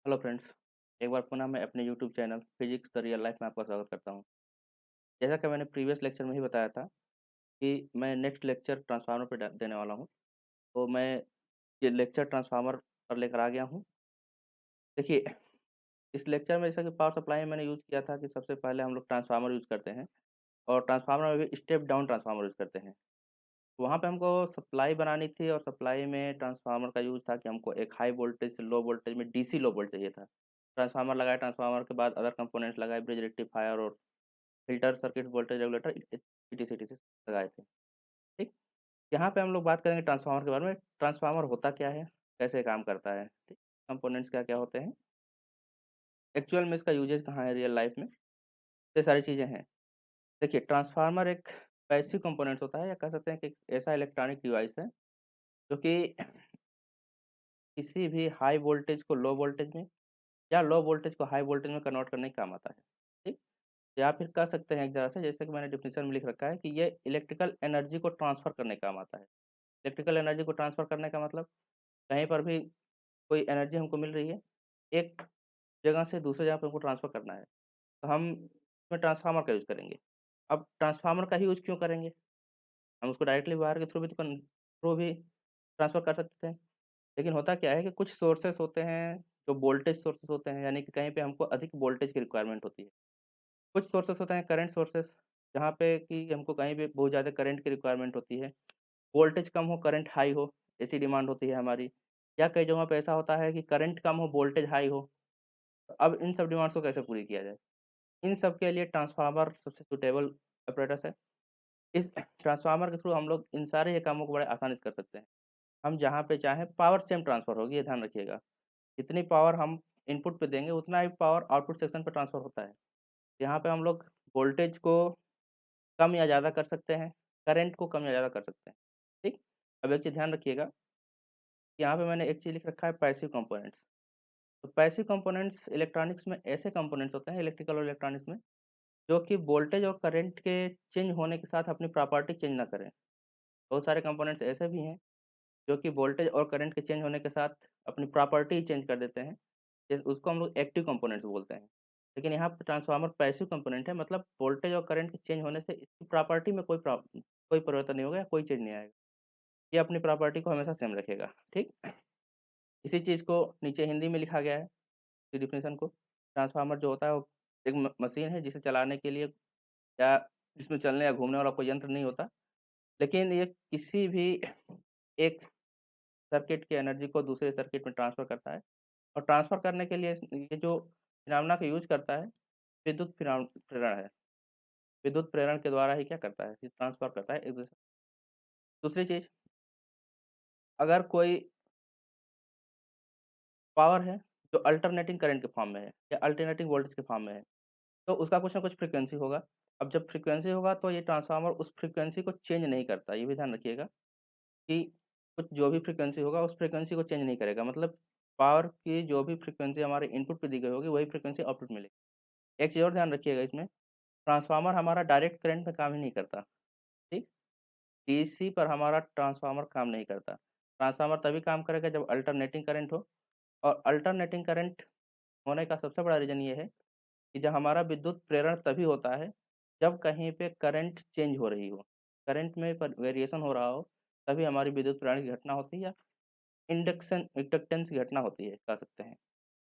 Hello friends. एक बार पुनः मैं अपने YouTube channel physics the real life में आपका स्वागत करता हूं। जैसा कि मैंने प्रीवियस लेक्चर में ही बताया था कि मैं नेक्स्ट लेक्चर ट्रांसफार्मर पर देने वाला हूं। तो मैं ये लेक्चर ट्रांसफार्मर पर लेकर आ गया हूं। देखिए, इस लेक्चर में जैसा कि पावर सप्लाई में मैंने यूज़ किया था कि सबसे पहले हम लोग ट्रांसफार्मर यूज़ करते हैं और ट्रांसफार्मर में भी स्टेप डाउन ट्रांसफार्मर यूज़ करते हैं। तो वहाँ पे हमको सप्लाई बनानी थी और सप्लाई में ट्रांसफार्मर का यूज़ था कि हमको एक हाई वोल्टेज से लो वोल्टेज में डीसी लो वोल्टेज चाहिए था। ट्रांसफार्मर लगाया, ट्रांसफार्मर के बाद अदर कंपोनेंट्स लगाए, ब्रिज रेक्टिफायर और filter, circuit, voltage regulator, etc लगाए थे। ठीक? यहाँ पे हम लोग बात करेंगे ट्रांसफार्मर के बारे में। ट्रांसफार्मर होता क्या है? कैसे काम करता है? ठीक? कंपोनेंट्स क्या-क्या होते हैं? एक्चुअल में इसका यूजेज़ कहाँ है रियल लाइफ़ में? ये सारी चीज़ें हैं। देखिए, ट्रांसफार्मर एक पैसिव कंपोनेंट्स होता है या कह सकते हैं कि एक ऐसा इलेक्ट्रॉनिक डिवाइस है जो कि किसी भी हाई वोल्टेज को लो वोल्टेज में या लो वोल्टेज को हाई वोल्टेज में कन्वर्ट करने के काम आता है। ठीक? या फिर कह सकते हैं एक तरह से, जैसे कि मैंने डेफिनेशन में लिख रखा है कि ये इलेक्ट्रिकल एनर्जी को ट्रांसफ़र करने का काम आता है। इलेक्ट्रिकल एनर्जी को ट्रांसफ़र करने का मतलब कहीं पर भी कोई एनर्जी हमको मिल रही है, एक जगह से दूसरे जगह पे हमको ट्रांसफ़र करना है, तो हम इसमें ट्रांसफ़ार्मर का यूज़ करेंगे। अब ट्रांसफ़ार्मर का ही यूज़ क्यों करेंगे? हम उसको डायरेक्टली वायर के थ्रू भी ट्रांसफ़र कर सकते थे। लेकिन होता क्या है कि कुछ सोर्सेस होते हैं, जो वोल्टेज सोर्सेस होते हैं, यानी कि कहीं पे हमको अधिक वोल्टेज की रिक्वायरमेंट होती है। कुछ सोर्सेस होते हैं करंट सोर्सेस, जहाँ पे कि हमको कहीं पे बहुत ज़्यादा करंट की रिक्वायरमेंट होती है। वोल्टेज कम हो, करंट हाई हो, ऐसी डिमांड होती है हमारी। या कई जगहों पे ऐसा होता है कि करंट कम हो, वोल्टेज हाई हो। तो अब इन सब डिमांड्स को कैसे पूरी किया जाए? इन सब के लिए ट्रांसफ़ार्मर सबसे सूटेबल apparatus है। इस ट्रांसफ़ार्मर के थ्रू हम लोग इन सारे ये कामों को बड़े आसानी से कर सकते हैं। हम जहाँ पे चाहें पावर सेम ट्रांसफ़र होगी, ये ध्यान रखिएगा। जितनी पावर हम इनपुट पे देंगे, उतना ही पावर आउटपुट सेक्शन पे ट्रांसफ़र होता है। यहाँ पे हम लोग वोल्टेज को कम या ज़्यादा कर सकते हैं, करंट को कम या ज़्यादा कर सकते हैं। ठीक? अब एक चीज़ ध्यान रखिएगा, यहाँ पे मैंने एक चीज़ लिख रखा है पैसिव कंपोनेंट्स। तो पैसिव कंपोनेंट्स इलेक्ट्रॉनिक्स में ऐसे कंपोनेंट्स होते हैं, इलेक्ट्रिकल और इलेक्ट्रॉनिक्स में, जो कि वोल्टेज और करंट के चेंज होने के साथ अपनी प्रॉपर्टी चेंज ना करें। बहुत सारे कंपोनेंट्स ऐसे भी हैं, जो कि वोल्टेज और करंट के चेंज होने के साथ अपनी प्रॉपर्टी ही चेंज कर देते हैं। जैसे उसको हम लोग एक्टिव कंपोनेंट्स बोलते हैं। लेकिन यहाँ पे ट्रांसफार्मर पैसिव कंपोनेंट है, मतलब वोल्टेज और करंट के चेंज होने से इसकी प्रॉपर्टी में कोई परिवर्तन नहीं होगा या कोई चेंज नहीं आएगा। ये अपनी प्रॉपर्टी को हमेशा सेम रखेगा। ठीक? इसी चीज़ को नीचे हिंदी में लिखा गया है, इसकी डेफिनिशन को। ट्रांसफार्मर जो होता है वो एक मशीन है जिसे चलाने के लिए या जिसमें चलने या घूमने वाला कोई यंत्र नहीं होता। लेकिन ये किसी भी एक सर्किट की एनर्जी को दूसरे सर्किट में ट्रांसफ़र करता है और ट्रांसफ़र करने के लिए ये जो फिनोमेना का यूज़ करता है, विद्युत प्रेरण है। विद्युत प्रेरण के द्वारा ही क्या करता है कि ट्रांसफ़र करता है एक दूसरे। दूसरी चीज़, अगर कोई पावर है जो अल्टरनेटिंग करंट के फॉर्म में है या अल्टरनेटिंग वोल्टेज के फॉर्म में है, तो उसका कुछ ना कुछ फ्रीक्वेंसी होगा। अब जब फ्रीक्वेंसी होगा तो ये ट्रांसफ़ार्मर उस फ्रीक्वेंसी को चेंज नहीं करता, ये भी ध्यान रखिएगा कि कुछ जो भी फ्रीक्वेंसी होगा उस फ्रीक्वेंसी को चेंज नहीं करेगा। मतलब पावर की जो भी फ्रीक्वेंसी हमारे इनपुट पे दी गई होगी, वही फ्रीक्वेंसी आउटपुट मिलेगी। एक चीज़ और ध्यान रखिएगा इसमें, ट्रांसफ़ार्मर हमारा डायरेक्ट करंट में काम ही नहीं करता, ठीक? डीसी पर हमारा ट्रांसफ़ार्मर काम नहीं करता। ट्रांसफ़ार्मर तभी काम करेगा जब अल्टरनेटिंग करंट हो, और अल्टरनेटिंग करंट होने का सबसे बड़ा रीज़न ये है कि जब हमारा विद्युत प्रेरण तभी होता है, जब कहीं पे करंट चेंज हो रही हो। करंट में पर वेरिएशन हो रहा हो, तभी हमारी विद्युत प्रेरण की घटना होती है या इंडक्टेंस की घटना होती है, कह सकते हैं।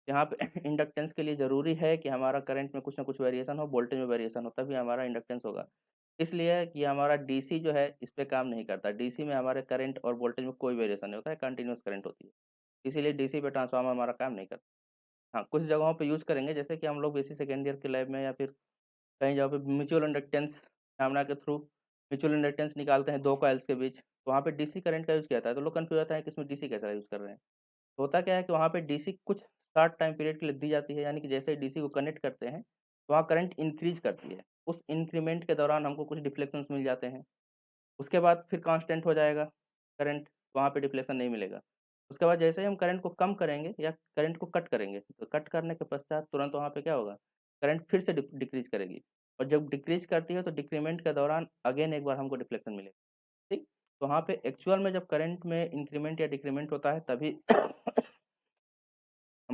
यहाँ पे इंडक्टेंस के लिए ज़रूरी है कि हमारा करंट में कुछ न कुछ वेरिएशन हो, वोल्टेज में वेरिएशन हो, तभी हमारा इंडक्टेंस होगा। इसलिए कि हमारा डीसी जो है, इस पे काम नहीं करता। डीसी में हमारे करंट और वोल्टेज में कोई वेरिएशन नहीं होता है, कंटीन्यूअस करंट होती है। इसीलिए डीसी पे ट्रांसफ़ार्मर हमारा काम नहीं करता। हाँ, कुछ जगहों पे यूज़ करेंगे, जैसे कि हम लोग बेसिक सेकेंड ईयर के लैब में या फिर कहीं जगह पे म्यूचुअल इंडक्टेंस नामना के थ्रू म्यूचुअल इंडक्टेंस निकालते हैं 2 कॉइल्स के बीच, तो वहाँ पे डीसी करंट का यूज़ किया जाता है, तो लोग कन्फ्यूज़ होता है कि इसमें डीसी कैसा यूज़ कर रहे हैं। तो होता क्या है कि वहाँ पे डीसी कुछ शॉर्ट टाइम पीरियड के लिए दी जाती है, यानी कि जैसे ही डीसी को कनेक्ट करते हैं, तो वहाँ करंट इंक्रीज़ करती है। उस इंक्रीमेंट के दौरान हमको कुछ डिफ्लेक्शंस मिल जाते हैं। उसके बाद फिर कांस्टेंट हो जाएगा करंट, वहाँ पे डिफ्लेक्शन नहीं मिलेगा। उसके बाद जैसे ही हम करंट को कम करेंगे या करंट को कट करेंगे, तो कट करने के पश्चात तुरंत वहाँ पे क्या होगा, करंट फिर से डिक्रीज़ करेगी, और जब डिक्रीज़ करती है तो डिक्रीमेंट के दौरान अगेन एक बार हमको डिफ्लेक्शन मिलेगा, ठीक? तो वहाँ पे एक्चुअल में जब करंट में इंक्रीमेंट या डिक्रीमेंट होता है, तभी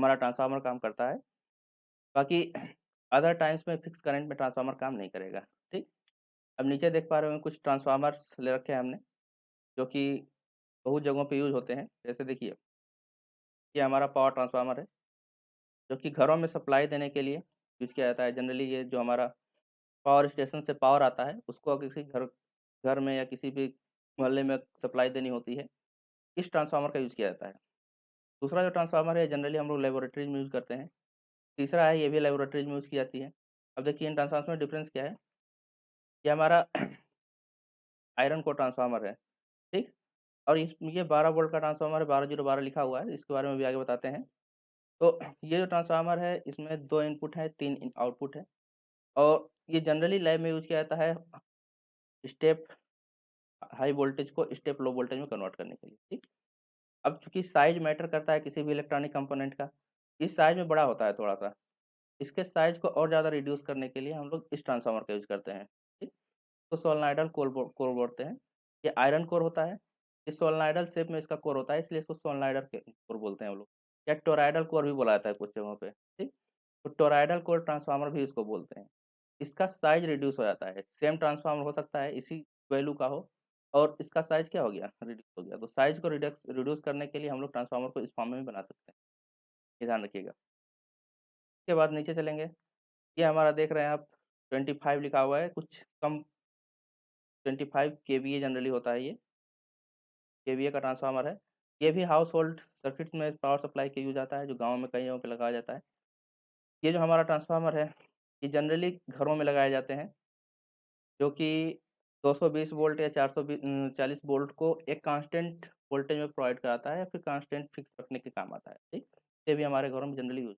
हमारा ट्रांसफ़ार्मर काम करता है। बाकी अदर टाइम्स में फिक्स करंट में ट्रांसफ़ार्मर काम नहीं करेगा, ठीक? अब नीचे देख पा रहे होंगे कुछ ट्रांसफ़ार्मर्स ले रखे हैं हमने, जो कि बहुत जगहों पे यूज़ होते हैं। जैसे देखिए, ये हमारा पावर ट्रांसफ़ार्मर है, जो कि घरों में सप्लाई देने के लिए यूज़ किया जाता है। जनरली ये जो हमारा पावर स्टेशन से पावर आता है, उसको किसी घर घर में या किसी भी मोहल्ले में सप्लाई देनी होती है, इस ट्रांसफ़ार्मर का यूज़ किया जाता है। दूसरा जो ट्रांसफ़ार्मर है, जनरली हम लोग लैबोरेटरीज़ में यूज़ करते हैं। तीसरा है, ये भी लैबोरेटरीज़ में यूज़ की जाती है। अब देखिए इन ट्रांसफ़ार्मर में डिफ़रेंस क्या है? ये हमारा आयरन कोर ट्रांसफ़ार्मर है, ठीक? और ये 12 वोल्ट का ट्रांसफ़ार्मर है, 12012 लिखा हुआ है, इसके बारे में भी आगे बताते हैं। तो ये जो ट्रांसफ़ार्मर है, इसमें 2 इनपुट है, 3 आउटपुट है और ये जनरली लैब में यूज़ किया जाता है स्टेप हाई वोल्टेज को स्टेप लो वोल्टेज में कन्वर्ट करने के लिए, ठीक? अब चूँकि साइज़ मैटर करता है किसी भी इलेक्ट्रॉनिक कंपोनेंट का, इस साइज़ में बड़ा होता है थोड़ा-सा। इसके साइज़ को और ज़्यादा रिड्यूस करने के लिए हम लोग इस ट्रांसफ़ार्मर का यूज़ करते हैं, ठीक? तो सोलेनोइडल कोर बोलते हैं। ये आयरन कोर होता है, ये सोलेनोइडल शेप में इसका कोर होता है इसलिए इसको सोलेनोइडल के कोर बोलते हैं हम लोग या टोरॉइडल कोर भी बोला जाता है कुछ जगहों पे, ठीक? तो टोरॉइडल कोर ट्रांसफ़ार्मर भी इसको बोलते हैं। इसका साइज़ रिड्यूस हो जाता है, सेम ट्रांसफ़ार्मर हो सकता है इसी वैल्यू का हो और इसका साइज़ क्या हो गया? रिड्यूस हो गया। तो साइज़ को रिड्यूस करने के लिए हम लोग ट्रांसफ़ार्मर को इस फॉर्म में भी बना सकते हैं, ये ध्यान रखिएगा। उसके बाद नीचे चलेंगे, ये हमारा देख रहे हैं आप 25 लिखा हुआ है, कुछ कम 25 केवीए जनरली होता है ये, केवीए का ट्रांसफ़ार्मर है। ये भी हाउस होल्ड सर्किट्स में पावर सप्लाई के यूज़ आता है, जो गाँव में कई जगहों पे लगाया जाता है। ये जो हमारा ट्रांसफ़ार्मर है, ये जनरली घरों में लगाए जाते हैं, जो कि 220 वोल्ट या 40 वोल्ट को एक कांस्टेंट वोल्टेज में प्रोवाइड कराता है या फिर कांस्टेंट फिक्स रखने के काम आता है, ठीक? ये भी हमारे घरों में जनरली यूज़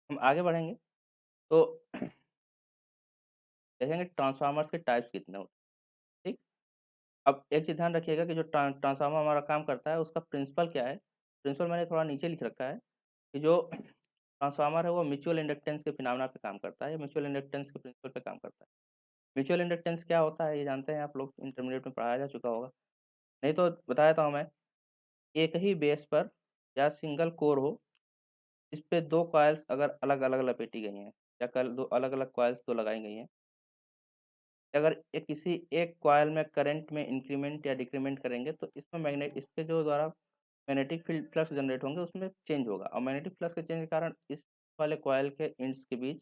हम आगे बढ़ेंगे, तो देखेंगे ट्रांसफ़ार्मर्स के टाइप्स कितने होते हैं, ठीक? अब एक चीज़ ध्यान रखिएगा कि जो ट्रांसफ़ार्मर हमारा काम करता है, उसका प्रिंसिपल क्या है? प्रिंसिपल मैंने थोड़ा नीचे लिख रखा है कि जो ट्रांसफ़ार्मर है, वो म्यूचुअल इंडक्टेंस के फिनोमेना पे काम करता है, या म्यूचुअल इंडक्टेंस के प्रिंसिपल पे काम करता है। म्यूचुअल इंडक्टेंस क्या होता है, ये जानते हैं आप लोग, इंटरमीडिएट में पढ़ाया जा चुका होगा। नहीं तो बता देता हूँ मैं, एक ही बेस पर या सिंगल कोर हो, इस पे 2 कॉइल्स अगर अलग-अलग लपेटी गई हैं या कल 2 अलग-अलग कॉइल्स 2 लगाई गई हैं, अगर ये किसी एक कॉइल में करंट में इंक्रीमेंट या डिक्रीमेंट करेंगे, तो इसमें इसके जो द्वारा मैग्नेटिक फील्ड फ्लक्स जनरेट होंगे, उसमें चेंज होगा और मैग्नेटिक फ्लक्स के चेंज के कारण इस वाले कॉइल के एंड्स के बीच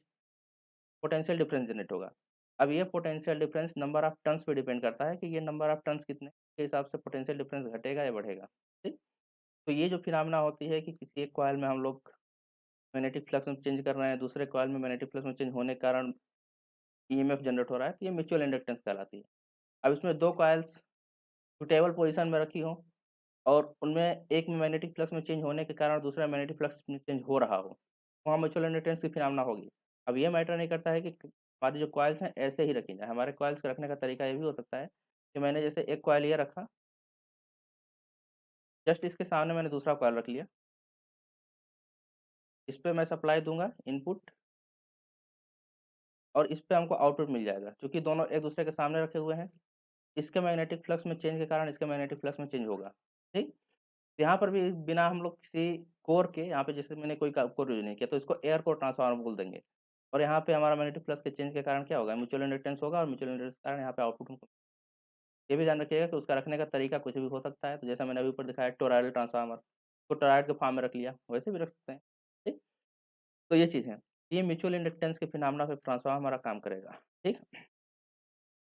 पोटेंशियल डिफरेंस जनरेट होगा। अब ये potential difference number of turns पे डिपेंड करता है कि ये नंबर ऑफ टर्न्स कितने के हिसाब से पोटेंशियल डिफरेंस घटेगा या बढ़ेगा, ठीक? तो ये जो फिनोमेना होती है कि किसी एक कॉइल में हम लोग मैग्नेटिक फ्लक्स में चेंज कर रहे हैं, दूसरे कॉइल में मैग्नेटिक फ्लक्स में चेंज होने के कारण ईएमएफ जनरेट हो रहा है, तो ये म्यूचुअल इंडक्टेंस कहलाती है। अब इसमें 2 कॉइल्स सुटेबल पोज़ीशन में रखी हों और उनमें एक में मैग्नेटिक फ्लक्स में चेंज होने के कारण दूसरा मैग्नेटिक फ्लक्स में चेंज हो रहा हो, वहाँ म्यूचुअल इंडक्टेंस की फिनोमेना होगी। अब ये मैटर नहीं करता है कि हमारी जो कॉइल्स हैं ऐसे ही रखी जाएँ, हमारे कॉइल्स के रखने का तरीका ये भी हो सकता है कि मैंने जैसे एक कॉइल ये रखा, जस्ट इसके सामने मैंने दूसरा कॉइल रख लिया, इस पे मैं सप्लाई दूँगा इनपुट और इस पे हमको आउटपुट मिल जाएगा। चूँकि दोनों एक दूसरे के सामने रखे हुए हैं, इसके मैग्नेटिक फ्लक्स में चेंज के कारण इसके मैग्नेटिक फ्लक्स में चेंज होगा, ठीक? यहाँ पर भी बिना हम लोग किसी कोर के, यहाँ पे जैसे मैंने कोई का कोर यूज़ नहीं किया, तो इसको एयर कोर ट्रांसफार्मर बोल देंगे। और यहाँ पे हमारा मैग्नेटिक फ्लक्स के चेंज के कारण क्या होगा? म्यूचुअल इंडक्टेंस होगा और म्यूचुअल इंडक्टेंस के कारण यहाँ पे आउटपुट हमको ये भी ध्यान रखिएगा कि उसका रखने का तरीका कुछ भी हो सकता है। तो जैसा मैंने अभी ऊपर दिखाया टोरॉइडल ट्रांसफार्मर, तो टोरॉइड के फॉर्म में रख लिया, वैसे भी रख सकते हैं, ठीक? तो ये चीज़ है। ये म्यूचुअल इंडक्टेंस के फिनोमेना पे ट्रांसफार्मर हमारा काम करेगा, ठीक?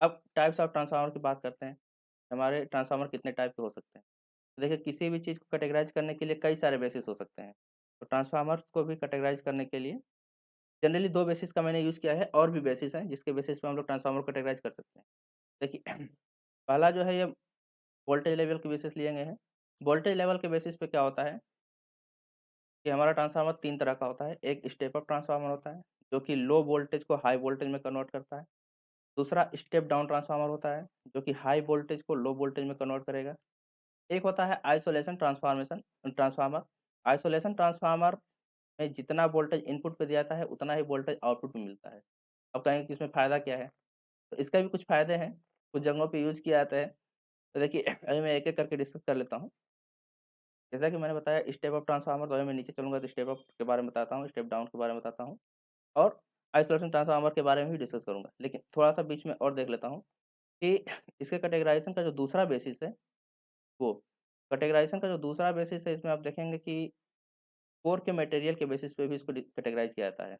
अब टाइप्स ऑफ ट्रांसफार्मर की बात करते हैं। हमारे ट्रांसफार्मर कितने टाइप के हो सकते हैं? तो देखिए किसी भी चीज़ को कैटेगराइज़ करने के लिए कई सारे बेसिस हो सकते हैं। तो ट्रांसफार्मर्स को भी कैटेगराइज़ करने के लिए जनरली 2 बेसिस का मैंने यूज़ किया है, और भी बेसिस हैं जिसके बेसिस पे हम लोग ट्रांसफार्मर को कैटेगराइज़ कर सकते हैं। देखिए पहला जो है ये वोल्टेज लेवल के बेसिस लिए गए हैं। वोल्टेज लेवल के बेसिस पे क्या होता है कि हमारा ट्रांसफार्मर 3 तरह का होता है। एक स्टेप अप ट्रांसफार्मर होता है, जो कि लो वोल्टेज को हाई वोल्टेज में कन्वर्ट करता है। दूसरा स्टेप डाउन ट्रांसफार्मर होता है, जो कि हाई वोल्टेज को लो वोल्टेज में कन्वर्ट करेगा। एक होता है आइसोलेशन ट्रांसफार्मर। आइसोलेशन ट्रांसफार्मर में जितना वोल्टेज इनपुट पे दिया जाता है, उतना ही वोल्टेज आउटपुट में मिलता है। अब कहेंगे कि इसमें फ़ायदा क्या है? तो इसका भी कुछ फ़ायदे हैं, कुछ जगहों पे यूज़ किया जाता है। तो देखिए अभी मैं एक-एक करके डिस्कस कर लेता हूँ। जैसा कि मैंने बताया स्टेप अप ट्रांसफार्मर, तो अभी मैं नीचे चलूँगा तो स्टेप अप के बारे में बताता हूँ, स्टेप डाउन के बारे में बताता हूँ और आइसोलेशन ट्रांसफार्मर के बारे में भी डिस्कस करूँगा। लेकिन थोड़ा-सा बीच में और देख लेता हूँ कि इसके कैटेगराइज़ेशन का जो दूसरा बेसिस है वो कैटेगराइज़ेशन का जो दूसरा बेसिस है, इसमें आप देखेंगे कि कोर के मटेरियल के बेसिस पे भी इसको कैटेगराइज़ किया जाता है,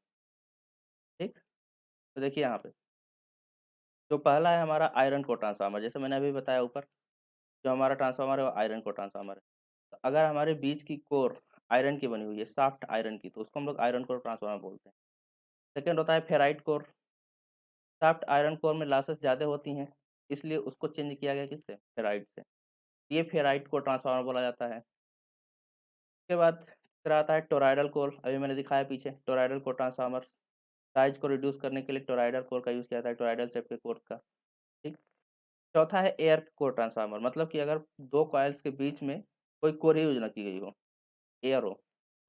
ठीक? तो देखिए यहाँ पे, जो पहला है हमारा आयरन कोर ट्रांसफार्मर, जैसे मैंने अभी बताया ऊपर, जो हमारा ट्रांसफार्मर है वो आयरन कोर ट्रांसफार्मर है। तो अगर हमारे बीच की कोर आयरन की बनी हुई है, शाफ्ट आयरन की, तो उसको हम लोग आयरन कोर ट्रांसफार्मर बोलते हैं। सेकंड होता है ferrite core, shaft iron core में लॉसेस ज़्यादा होती हैं, इसलिए उसको चेंज किया गया किससे? फेराइट से। ये फेराइट कोर ट्रांसफार्मर बोला जाता है। उसके बाद फिर आता है टोरॉइडल कोर, अभी मैंने दिखाया पीछे टोरॉइडल कोर ट्रांसफार्मर, साइज़ को रिड्यूस करने के लिए टोरॉइडल कोर का यूज़ किया जाता है, टोरॉइडल शेप के कोर्स का, ठीक। चौथा है एयर कोर ट्रांसफार्मर, मतलब कि अगर 2 कॉइल्स के बीच में कोई कोर ही यूज़ ना की गई हो, एयर हो,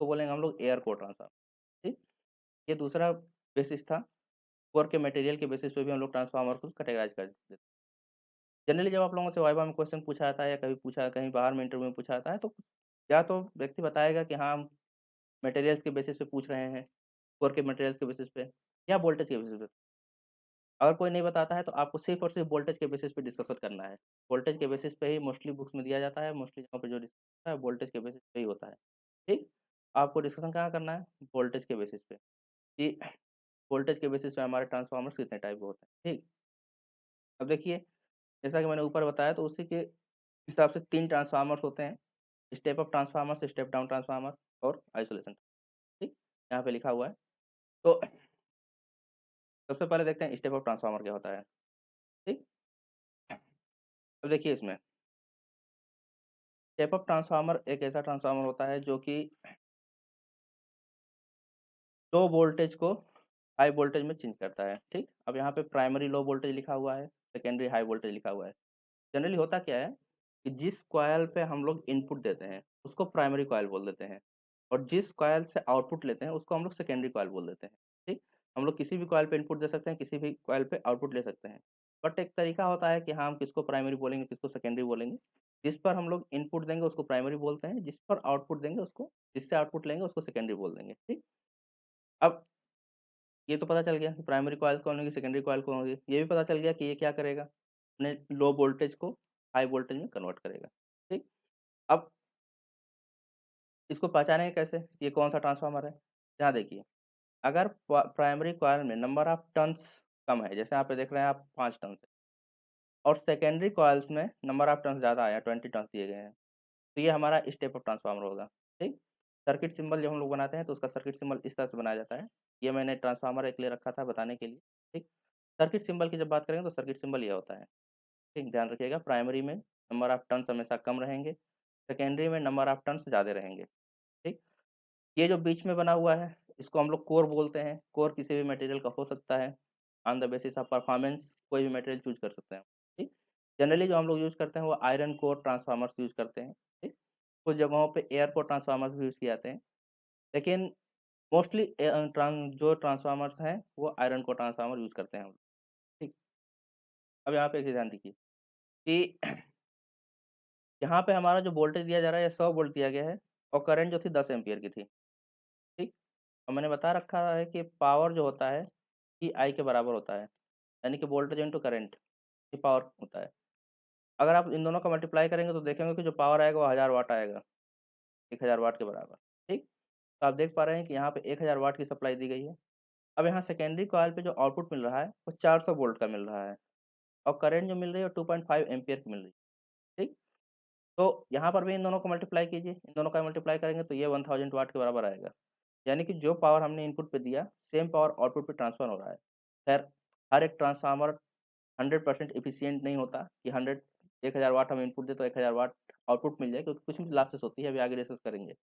तो बोलेंगे हम लोग एयर कोर ट्रांसफार्मर, ठीक। ये दूसरा बेसिस था, कोर के मटेरियल के बेसिस पे भी हम लोग ट्रांसफार्मर को कैटेगराइज़ कर देते हैं। जनरली जब आप लोगों से वाइवा में क्वेश्चन पूछा जाता है या कभी पूछा कहीं बाहर में इंटरव्यू में पूछा जाता है, तो या तो व्यक्ति बताएगा कि हाँ, हम मटेरियल्स के बेसिस पे पूछ रहे हैं, कोर के मटेरियल्स के बेसिस पे या वोल्टेज के बेसिस पे। अगर कोई नहीं बताता है तो आपको सिर्फ़ और सिर्फ़ वोल्टेज के बेसिस पे डिस्कशन करना है। वोल्टेज के बेसिस पे ही मोस्टली बुक्स में दिया जाता है, मोस्टली जगहों पे जो डिस्कस होता है वोल्टेज के बेसिस पे ही होता है। ठीक? आपको डिस्कशन कहाँ करना है? वोल्टेज के बेसिस पे, कि वोल्टेज के बेसिस पे हमारे ट्रांसफार्मर्स कितने टाइप के होते हैं। ठीक? अब देखिए, जैसा कि मैंने ऊपर बताया तो उसी के हिसाब से 3 ट्रांसफार्मर्स होते हैं, step up transformer, step down transformer और आइसोलेशन। ठीक? यहाँ पे लिखा हुआ है। तो सबसे पहले देखते हैं स्टेप अप ट्रांसफार्मर क्या होता है। ठीक? अब देखिए इसमें स्टेप अप ट्रांसफार्मर एक ऐसा ट्रांसफार्मर होता है जो कि लो वोल्टेज को हाई वोल्टेज में चेंज करता है, ठीक? अब यहाँ पे प्राइमरी लो वोल्टेज लिखा हुआ है, सेकेंडरी हाई वोल्टेज लिखा हुआ है। जनरली होता क्या है कि जिस कॉइल पे हम लोग इनपुट देते हैं, उसको प्राइमरी कॉइल बोल देते हैं और जिस कॉइल से आउटपुट लेते हैं, उसको हम लोग सेकेंडरी कॉइल बोल देते हैं, ठीक? हम लोग किसी भी कॉइल पे इनपुट दे सकते हैं, किसी भी कॉइल पे आउटपुट ले सकते हैं। बट एक तरीका होता है कि हाँ, हम किसको प्राइमरी बोलेंगे, किसको सेकेंडरी बोलेंगे। जिस पर हम लोग इनपुट देंगे उसको प्राइमरी बोलते हैं, जिस पर आउटपुट देंगे उसको जिससे आउटपुट लेंगे उसको सेकेंडरी बोल देंगे, ठीक? अब ये तो पता चल गया कि प्राइमरी कॉइल्स कौन होगी, सेकेंडरी कॉइल कौन होगी। ये भी पता चल गया कि ये क्या करेगा, अपने लो वोल्टेज को हाई वोल्टेज में कन्वर्ट करेगा, ठीक? अब इसको पहचानेंगे कैसे, कि ये कौन-सा ट्रांसफार्मर है? यहाँ देखिए, अगर प्राइमरी कॉइल में नंबर ऑफ टर्न्स कम है, जैसे यहाँ पे देख रहे हैं आप 5 टर्न्स है और सेकेंडरी कॉइल्स में नंबर ऑफ टर्न्स ज़्यादा आया, 20 टर्न्स दिए गए हैं, तो ये हमारा स्टेप अप ट्रांसफार्मर होगा, ठीक? सर्किट सिंबल जब हम लोग बनाते हैं तो उसका सर्किट सिंबल इस तरह से बनाया जाता है। ये मैंने ट्रांसफार्मर एक लिए रखा था बताने के लिए, ठीक? सर्किट सिंबल की जब बात करेंगे तो सर्किट सिंबल ये होता है, ठीक? ध्यान रखिएगा, प्राइमरी में नंबर ऑफ टर्न्स हमेशा कम रहेंगे, सेकेंडरी में नंबर ऑफ टर्न्स ज़्यादा रहेंगे, ठीक? ये जो बीच में बना हुआ है, इसको हम लोग कोर बोलते हैं। कोर किसी भी मटेरियल का हो सकता है, on the basis of performance कोई भी मटेरियल चूज़ कर सकते हैं, ठीक? जनरली जो हम लोग यूज़ करते हैं वो आयरन कोर ट्रांसफार्मर्स यूज़ करते हैं, ठीक? कुछ जगहों पे एयर कोर ट्रांसफार्मर्स भी यूज़ किए जाते हैं, लेकिन मोस्टली जो ट्रांसफार्मर्स हैं, वो आयरन कोर ट्रांसफार्मर यूज़ करते हैं हम, ठीक? अब यहाँ पे एक चीज़ ध्यान दीजिए कि यहाँ पे हमारा जो वोल्टेज दिया जा रहा है, ये 100 वोल्ट दिया गया है और करंट जो थी 10 एम्पीयर की थी, ठीक? और मैंने बता रखा है कि पावर जो होता है, ई आई के बराबर होता है, यानी कि वोल्टेज इंटू करंट, ये पावर होता है। अगर आप इन दोनों का मल्टीप्लाई करेंगे तो देखेंगे कि जो पावर आएगा वो 1000 वाट आएगा, 1000 वाट के बराबर, ठीक? तो आप देख पा रहे हैं कि यहाँ पे 1000 वाट की सप्लाई दी गई है। अब यहाँ सेकेंडरी कॉइल पे जो आउटपुट मिल रहा है, वो 400 वोल्ट का मिल रहा है और करंट जो मिल रही है वो 2.5 एम्पीयर की मिल रही है, ठीक? तो यहाँ पर भी इन दोनों को मल्टीप्लाई कीजिए, इन दोनों का मल्टीप्लाई करेंगे तो ये 1000 वाट के बराबर आएगा। यानी कि जो पावर हमने इनपुट पे दिया, सेम पावर आउटपुट पे ट्रांसफर हो रहा है। खैर, हर एक ट्रांसफार्मर 100% एफिशिएंट नहीं होता कि 1000 वाट हम इनपुट दें तो 1000 वाट आउटपुट मिल जाए, क्योंकि कुछ भी लॉसेस होती है, अभी आगे डिस्कस करेंगे।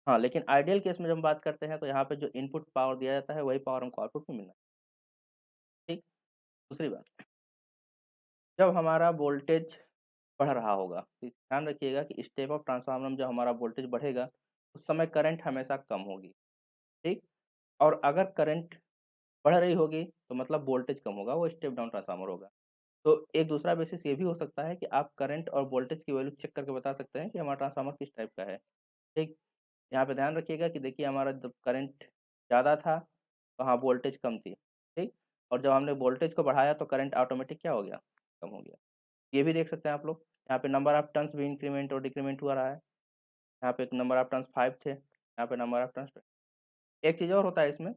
हाँ, लेकिन आइडियल केस में जब हम बात करते हैं तो यहाँ पे जो इनपुट पावर दिया जाता है, वही पावर हमको आउटपुट में मिलना है, ठीक? दूसरी बात, जब हमारा वोल्टेज बढ़ रहा होगा, तो ध्यान रखिएगा कि स्टेप अप ट्रांसफार्मर में जब हमारा वोल्टेज बढ़ेगा, उस समय करंट हमेशा कम होगी, ठीक? और अगर करंट बढ़ रही होगी, तो मतलब वोल्टेज कम होगा, वो स्टेप डाउन ट्रांसफार्मर होगा। तो एक दूसरा बेसिस ये भी हो सकता है कि आप करंट और वोल्टेज की वैल्यू चेक करके बता सकते हैं कि हमारा ट्रांसफार्मर किस टाइप का है, ठीक? यहाँ पे ध्यान रखिएगा कि देखिए हमारा जब करंट ज़्यादा था, तो हाँ वोल्टेज कम थी, ठीक? और जब हमने वोल्टेज को बढ़ाया तो करंट ऑटोमेटिक क्या हो गया? कम हो गया। ये भी देख सकते हैं आप लोग, यहाँ पे नंबर ऑफ टर्न्स भी इंक्रीमेंट और डिक्रीमेंट हुआ रहा है। यहाँ पे नंबर ऑफ टर्न्स 5 थे, यहाँ पे नंबर ऑफ टर्न्स एक चीज़ और होता है इसमें,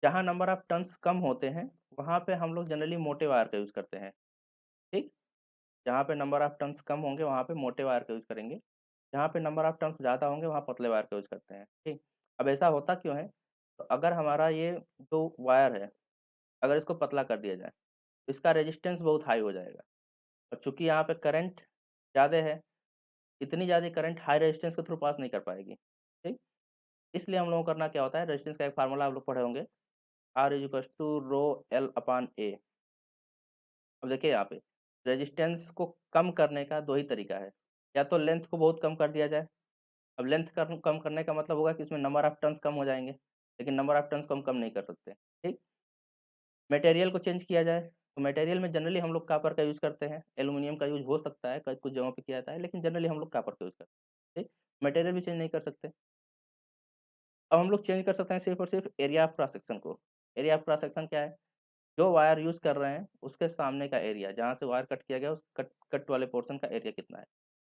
जहाँ नंबर ऑफ टर्न्स कम होते हैं, वहाँ पे हम लोग जनरली मोटे वायर का यूज़ करते हैं, ठीक? जहाँ पे नंबर ऑफ टर्न्स कम होंगे वहाँ पे मोटे वायर का यूज़ करेंगे, जहाँ पे नंबर ऑफ टर्न्स ज़्यादा होंगे वहाँ पतले वायर का यूज़ करते हैं, ठीक? अब ऐसा होता क्यों है? तो अगर हमारा ये जो वायर है, अगर इसको पतला कर दिया जाए, तो इसका रेजिस्टेंस बहुत हाई हो जाएगा और चूँकि यहाँ पे करंट ज़्यादा है, इतनी ज़्यादा करंट हाई रेजिस्टेंस के थ्रू पास नहीं कर पाएगी, ठीक? इसलिए हम लोगों को करना क्या होता है, रेजिस्टेंस का एक फार्मूला आप लोग पढ़े होंगे, R is equals to rho L upon A। अब देखिए यहाँ पे रेजिस्टेंस को कम करने का 2 ही तरीका है, या तो लेंथ को बहुत कम कर दिया जाए। अब लेंथ कम करने का मतलब होगा कि इसमें नंबर ऑफ टर्न्स कम हो जाएँगे, लेकिन नंबर ऑफ टर्न्स को हम कम नहीं कर सकते, ठीक? मटेरियल को चेंज किया जाए, तो मटेरियल में जनरली हम लोग कॉपर का यूज़ करते हैं, एल्यूमीनियम का यूज़ हो सकता है, क कुछ जगहों पे किया जाता है, लेकिन जनरली हम लोग कॉपर का यूज़ करते हैं, ठीक? मटेरियल भी चेंज नहीं कर सकते। अब हम लोग चेंज कर सकते हैं सिर्फ़ और सिर्फ़ एरिया ऑफ क्रॉस सेक्शन को। एरिया ऑफ क्रॉस सेक्शन क्या है? जो वायर यूज़ कर रहे हैं, उसके सामने का एरिया, जहाँ से वायर कट किया गया, उस कट कट वाले पोर्शन का एरिया कितना है?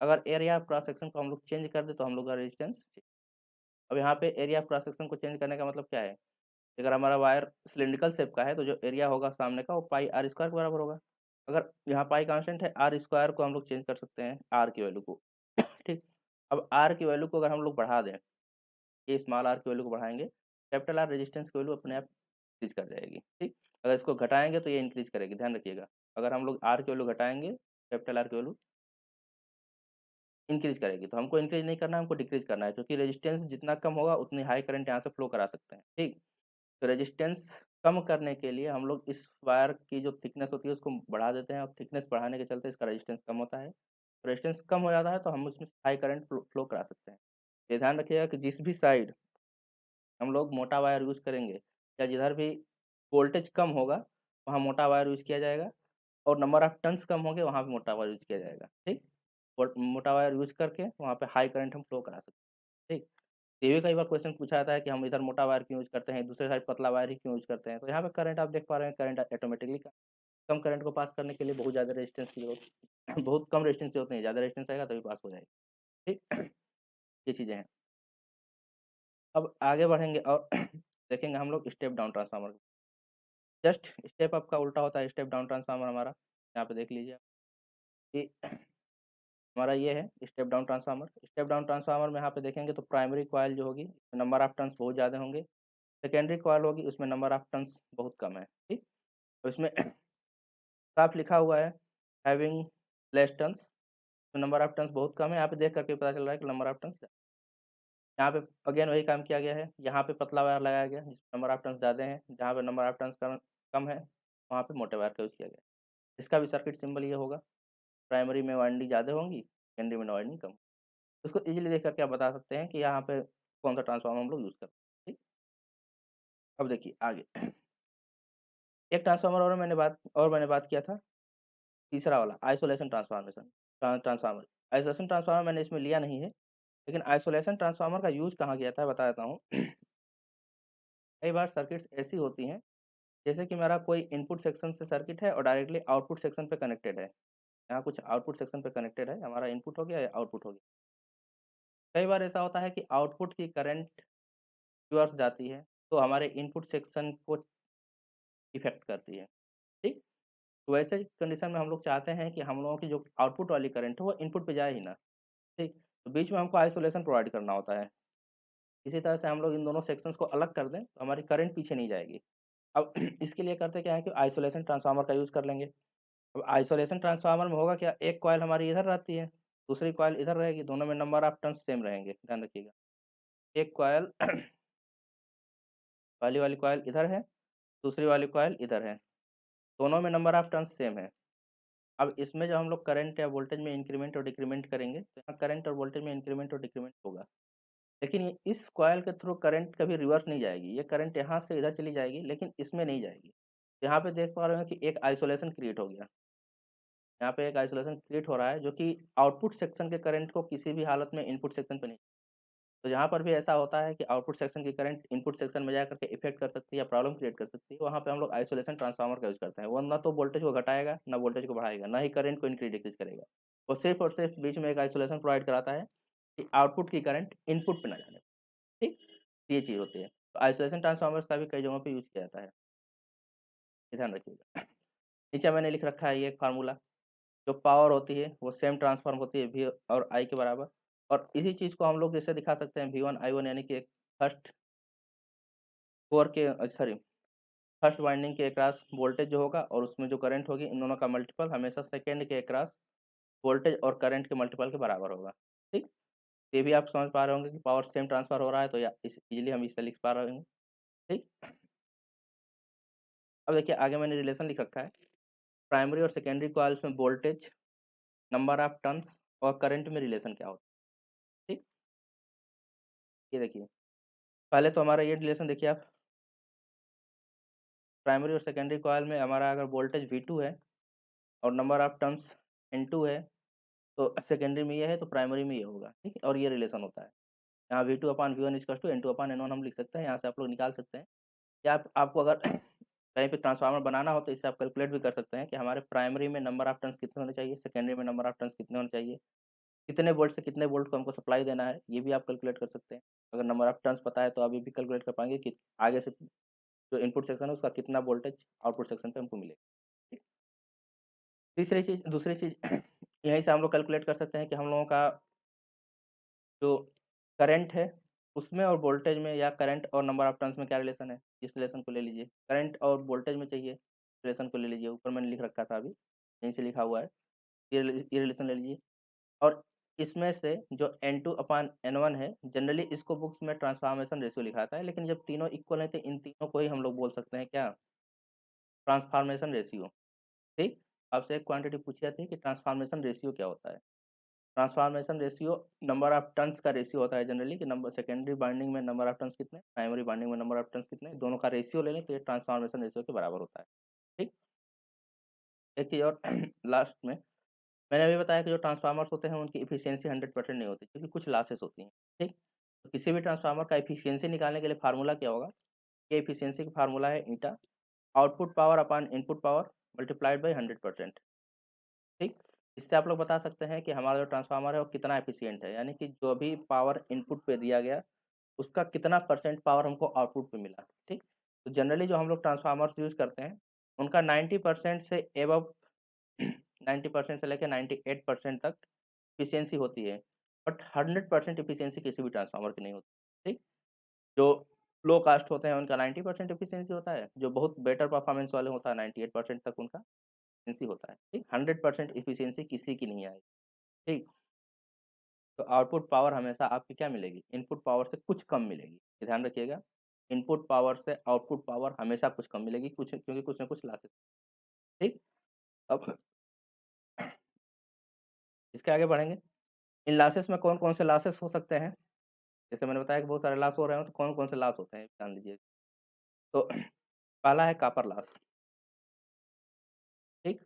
अगर एरिया ऑफ क्रॉस सेक्शन को हम लोग चेंज कर दें, तो हम लोग का रेजिस्टेंस अब यहाँ पे एरिया ऑफ क्रॉस सेक्शन को चेंज करने का मतलब क्या है? अगर हमारा वायर सिलिंड्रिकल शेप का है, तो जो एरिया होगा सामने का, वो पाई आर स्क्वायर के बराबर होगा। अगर यहाँ पाई कांस्टेंट है, आर स्क्वायर को हम लोग चेंज कर सकते हैं, आर की वैल्यू को, ठीक? अब आर की वैल्यू को अगर हम लोग बढ़ा दें, ये स्मॉल आर की वैल्यू को बढ़ाएँगे, कैपिटल आर रेजिस्टेंस की वैल्यू अपने आप इंक्रीज़ कर जाएगी, ठीक? अगर इसको घटाएँगे तो ये इंक्रीज़ करेगी, ध्यान रखिएगा। अगर हम लोग आर की वैल्यू घटाएँगे, कैपिटल आर की वैल्यू इंक्रीज़ करेगी, तो हमको इंक्रीज़ नहीं करना है, हमको डिक्रीज़ करना है, क्योंकि रेजिस्टेंस जितना कम होगा, उतनी हाई करंट यहाँ से फ्लो करा सकते हैं, ठीक? तो रेजिस्टेंस कम करने के लिए हम लोग इस वायर की जो थिकनेस होती है, उसको बढ़ा देते हैं और थिकनेस बढ़ाने के चलते इसका रेजिस्टेंस कम होता है। रेजिस्टेंस कम हो जाता है, तो हम उसमें हाई करंट फ्लो करा सकते हैं। ये ध्यान रखिएगा कि जिस भी साइड हम लोग मोटा वायर यूज़ करेंगे या जिधर भी वोल्टेज कम होगा, वहाँ मोटा वायर यूज़ किया जाएगा और नंबर ऑफ टर्न्स कम होंगे, वहाँ पे मोटा वायर यूज़ किया जाएगा, ठीक? मोटा वायर यूज़ करके वहाँ पे हाई करंट हम फ्लो करा सकते हैं, ठीक? ये भी कई बार क्वेश्चन पूछा जाता है कि हम इधर मोटा वायर क्यों यूज़ करते हैं, दूसरे साइड पतला वायर ही क्यों यूज़ करते हैं? तो यहाँ पे करंट आप देख पा रहे हैं, करंट ऑटोमेटिकली कम करंट को पास करने के लिए बहुत ज़्यादा रेजिस्टेंस की ज़रूरत बहुत कम रेजिस्टेंस की ज़रूरत नहीं है, ज़्यादा रेजिस्टेंस आएगा तभी पास हो जाएगा, ठीक? ये चीज़ें हैं। अब आगे बढ़ेंगे और देखेंगे हम लोग step down transformer. Just step up का उल्टा होता है स्टेप डाउन ट्रांसफार्मर हमारा। यहाँ पे देख लीजिए आप कि हमारा ये है step down transformer. Step down transformer में यहाँ पे देखेंगे तो प्राइमरी कॉइल जो होगी, नंबर ऑफ टर्न्स बहुत ज़्यादा होंगे। सेकेंडरी कॉइल होगी, उसमें नंबर ऑफ टर्न्स बहुत कम है, ठीक? तो इसमें साफ लिखा हुआ है हैविंग लेस टर्न्स, तो नंबर ऑफ टर्न्स बहुत कम है। यहाँ पे देख करके पता चल रहा है कि नंबर ऑफ टर्न्स यहाँ पे अगेन वही काम किया गया है। यहाँ पे पतला वायर लगाया गया जिसमें नंबर ऑफ टर्न्स ज़्यादा हैं, जहाँ पे नंबर ऑफ टर्न्स कम है, वहाँ पे मोटे वायर का यूज़ किया गया है। इसका भी सर्किट सिंबल ये होगा, प्राइमरी में वाइंडिंग ज़्यादा होंगी, सेकेंडरी में वाइंडिंग कम। उसको ईज़िली देख करके आप बता सकते हैं कि यहाँ पे कौन-सा ट्रांसफार्मर हम लोग यूज़ करते हैं, ठीक? अब देखिए आगे एक ट्रांसफार्मर और मैंने बात किया था, तीसरा वाला आइसोलेशन ट्रांसफार्मर। आइसोलेशन ट्रांसफार्मर मैंने इसमें लिया नहीं है, लेकिन आइसोलेशन ट्रांसफार्मर का यूज़ कहाँ किया था बता देता हूँ। कई बार सर्किट्स ऐसी होती हैं, जैसे कि मेरा कोई इनपुट सेक्शन से सर्किट है और डायरेक्टली आउटपुट सेक्शन पे कनेक्टेड है। यहाँ कुछ आउटपुट सेक्शन पे कनेक्टेड है, हमारा इनपुट हो गया या आउटपुट हो गया। कई बार ऐसा होता है कि आउटपुट की करंट रिवर्स जाती है, तो हमारे इनपुट सेक्शन को इफ़ेक्ट करती है, ठीक? तो वैसे कंडीशन में हम लोग चाहते हैं कि हम लोगों की जो आउटपुट वाली करंट है वो इनपुट पे जाए ही ना, ठीक? तो बीच में हमको आइसोलेशन प्रोवाइड करना होता है। इसी तरह से हम लोग इन दोनों सेक्शंस को अलग कर दें, तो हमारी करंट पीछे नहीं जाएगी। अब इसके लिए करते क्या है कि आइसोलेशन ट्रांसफार्मर का यूज़ कर लेंगे। अब आइसोलेशन ट्रांसफार्मर में होगा क्या, एक कॉइल हमारी इधर रहती है, दूसरी कॉइल इधर रहेगी, दोनों में नंबर ऑफ टर्न्स सेम रहेंगे, ध्यान रखिएगा। एक कॉइल पहली वाली कॉइल इधर है, दूसरी वाली कॉइल इधर है, दोनों में नंबर ऑफ टर्न्स सेम है। अब इसमें जब हम लोग करंट या वोल्टेज में इंक्रीमेंट और डिक्रीमेंट करेंगे, तो यहाँ करंट और वोल्टेज में इंक्रीमेंट और डिक्रीमेंट होगा। लेकिन ये इस कॉइल के थ्रू करंट कभी रिवर्स नहीं जाएगी, ये करंट यहाँ से इधर चली जाएगी, लेकिन इसमें नहीं जाएगी। यहाँ पे देख पा रहे हो कि एक आइसोलेशन क्रिएट हो गया। यहाँ पे एक आइसोलेशन क्रिएट हो रहा है जो कि आउटपुट सेक्शन के करंट को किसी भी हालत में इनपुट सेक्शन पे नहीं, तो यहाँ पर भी ऐसा होता है कि आउटपुट सेक्शन की करंट इनपुट सेक्शन में जाकर के इफेक्ट कर सकती है या प्रॉब्लम क्रिएट कर सकती है। वहाँ पे हम लोग आइसोलेशन ट्रांसफार्मर का यूज़ करते हैं। वो ना तो वोल्टेज को घटाएगा, ना वोल्टेज को बढ़ाएगा, ना ही करंट को इंक्रीज डिक्रीज करेगा। वो सिर्फ और सिर्फ बीच में एक आइसोलेशन प्रोवाइड कराता है कि आउटपुट की करंट इनपुट पे ना जाने, ठीक? ये चीज़ होती है। तो आइसोलेशन ट्रांसफार्मर्स का भी कई जगहों पे यूज़ किया जाता है, ये ध्यान रखिएगा। नीचे मैंने लिख रखा है ये एक फार्मूला, जो पावर होती है वो सेम ट्रांसफॉर्म होती है V और I के बराबर, और इसी चीज़ को हम लोग जैसे दिखा सकते हैं V1 I1, यानी कि एक फर्स्ट कोर के सॉरी फर्स्ट वाइंडिंग के अक्रॉस वोल्टेज जो होगा और उसमें जो करंट होगी, इन दोनों का मल्टीपल हमेशा सेकेंड के अक्रॉस वोल्टेज और करंट के मल्टीपल के बराबर होगा, ठीक? ये भी आप समझ पा रहे होंगे कि पावर सेम ट्रांसफर हो रहा है, तो या इस इजीली हम इसे लिख पा रहे होंगे, ठीक? अब देखिए आगे मैंने रिलेशन लिख रखा है, प्राइमरी और सेकेंडरी कॉइल्स में वोल्टेज, नंबर ऑफ टर्न्स और करंट में रिलेशन क्या होता है, ठीक? ये देखिए, पहले तो हमारा ये रिलेशन देखिए आप, प्राइमरी और सेकेंडरी कॉइल में हमारा अगर वोल्टेज V2 है और नंबर ऑफ टर्न्स N2 है, तो सेकेंडरी में ये है तो प्राइमरी में ये होगा, ठीक है? और ये रिलेशन होता है। यहाँ V2/V1 = N2/N1 हम लिख सकते हैं, यहाँ से आप लोग निकाल सकते हैं। या आपको अगर कहीं पे ट्रांसफार्मर बनाना हो तो इससे आप कैलकुलेट भी कर सकते हैं कि हमारे प्राइमरी में नंबर ऑफ टर्न्स कितने होने चाहिए, सेकेंडरी में नंबर ऑफ टर्न्स कितने होने चाहिए, कितने वोल्ट से कितने वोल्ट को हमको सप्लाई देना है, ये भी आप कैलकुलेट कर सकते हैं। अगर नंबर ऑफ टर्न्स पता है तो आप ये भी कैलकुलेट कर पाएंगे कि आगे से जो इनपुट सेक्शन है उसका कितना वोल्टेज आउटपुट सेक्शन पे हमको मिलेगा, ठीक? दूसरी चीज़ यहीं से हम लोग कैलकुलेट कर सकते हैं कि हम लोगों का जो करंट है उसमें और वोल्टेज में, या करंट और नंबर ऑफ टर्न्स में क्या रिलेशन है। इस रिलेशन को ले लीजिए, करंट और वोल्टेज में चाहिए, रिलेशन को ले लीजिए, ऊपर मैंने लिख रखा था अभी, यहीं से लिखा हुआ है, ये रिलेशन ले लीजिए। और इसमें से जो N2/N1 है, जनरली इसको बुक्स में ट्रांसफॉर्मेशन रेशियो लिखाता है, लेकिन जब तीनों इक्वल हैं तो इन तीनों को ही हम लोग बोल सकते हैं क्या, ट्रांसफॉर्मेशन रेशियो, ठीक? आपसे एक क्वांटिटी पूछी जाती है कि ट्रांसफॉर्मेशन रेशियो क्या होता है। Transformation ratio number of turns का रेशियो होता है जनरली, कि नंबर सेकेंडरी बाइंडिंग में नंबर ऑफ टर्न्स कितने, प्राइमरी बाइंडिंग में नंबर ऑफ टर्न्स कितने, दोनों का रेशियो ले लें तो ये ट्रांसफॉर्मेशन रेशियो के बराबर होता है, ठीक? एक चीज़ और लास्ट में मैंने अभी बताया कि जो ट्रांसफार्मर्स होते हैं उनकी एफिशिएंसी 100% नहीं होती, क्योंकि कुछ लॉसेस होती हैं, ठीक? तो किसी भी ट्रांसफार्मर का एफिशिएंसी निकालने के लिए फार्मूला क्या होगा, ये एफिशिएंसी का फार्मूला है eta output power upon input power multiplied by 100%, ठीक? इससे आप लोग बता सकते हैं कि हमारा जो ट्रांसफार्मर है वो कितना एफिशिएंट है, यानी कि जो भी पावर इनपुट पे दिया गया उसका कितना परसेंट पावर हमको आउटपुट पे मिला, ठीक? तो जनरली जो हम लोग ट्रांसफार्मर्स यूज़ करते हैं उनका 90% से एबव 90% से लेकर 98% तक एफिशिएंसी होती है, बट 100% एफिशिएंसी किसी भी ट्रांसफार्मर की नहीं होती, ठीक? जो लो कास्ट होते हैं उनका 90% एफिशिएंसी होता है, जो बहुत बेटर परफॉर्मेंस वाले होता है 98% तक उनका एफिशिएंसी होता है, ठीक? 100% एफिशिएंसी किसी की नहीं आएगी, ठीक? तो आउटपुट पावर हमेशा आपकी क्या मिलेगी, इनपुट पावर से कुछ कम मिलेगी, ये ध्यान रखिएगा। इनपुट पावर से आउटपुट पावर हमेशा कुछ कम मिलेगी, कुछ क्योंकि कुछ ना कुछ लॉसेस, ठीक? अब इसके आगे बढ़ेंगे, इन लॉसेस में कौन-कौन से लॉसेस हो सकते हैं? जैसे मैंने बताया कि बहुत सारे लॉस हो रहे हैं, तो कौन-कौन से लॉस होते हैं जान लीजिए। तो पहला है कॉपर लॉस, ठीक?